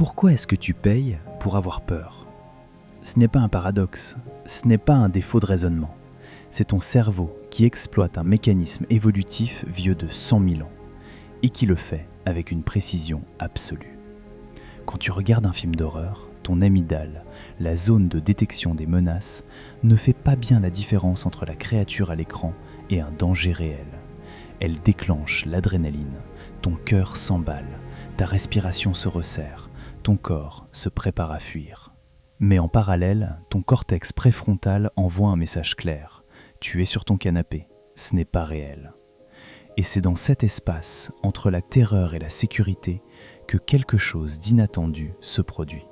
Pourquoi est-ce que tu payes pour avoir peur ? Ce n'est pas un paradoxe, ce n'est pas un défaut de raisonnement. C'est ton cerveau qui exploite un mécanisme évolutif vieux de 100 000 ans et qui le fait avec une précision absolue. Quand tu regardes un film d'horreur, ton amygdale, la zone de détection des menaces, ne fait pas bien la différence entre la créature à l'écran et un danger réel. Elle déclenche l'adrénaline, ton cœur s'emballe, ta respiration se resserre, ton corps se prépare à fuir. Mais en parallèle, ton cortex préfrontal envoie un message clair. Tu es sur ton canapé, ce n'est pas réel. Et c'est dans cet espace, entre la terreur et la sécurité, que quelque chose d'inattendu se produit.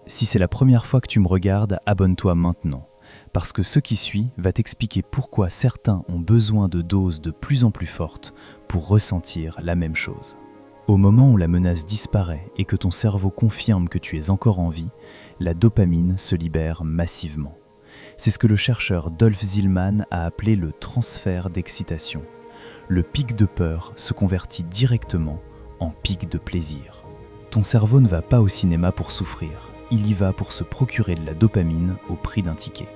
Si c'est la première fois que tu me regardes, abonne-toi maintenant, parce que ce qui suit va t'expliquer pourquoi certains ont besoin de doses de plus en plus fortes pour ressentir la même chose. Au moment où la menace disparaît et que ton cerveau confirme que tu es encore en vie, la dopamine se libère massivement. C'est ce que le chercheur Dolph Zillman a appelé le transfert d'excitation. Le pic de peur se convertit directement en pic de plaisir. Ton cerveau ne va pas au cinéma pour souffrir, il y va pour se procurer de la dopamine au prix d'un ticket.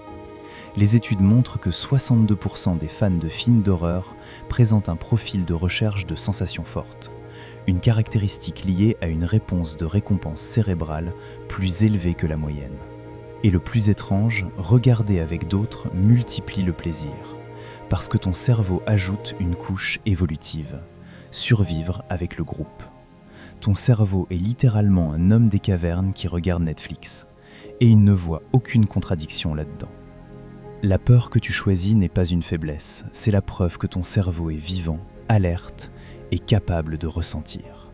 Les études montrent que 62% des fans de films d'horreur présentent un profil de recherche de sensations fortes, une caractéristique liée à une réponse de récompense cérébrale plus élevée que la moyenne. Et le plus étrange, regarder avec d'autres multiplie le plaisir, parce que ton cerveau ajoute une couche évolutive, survivre avec le groupe. Ton cerveau est littéralement un homme des cavernes qui regarde Netflix, et il ne voit aucune contradiction là-dedans. La peur que tu choisis n'est pas une faiblesse, c'est la preuve que ton cerveau est vivant, alerte et capable de ressentir.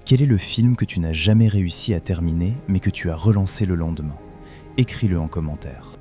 Quel est le film que tu n'as jamais réussi à terminer mais que tu as relancé le lendemain ? Écris-le en commentaire.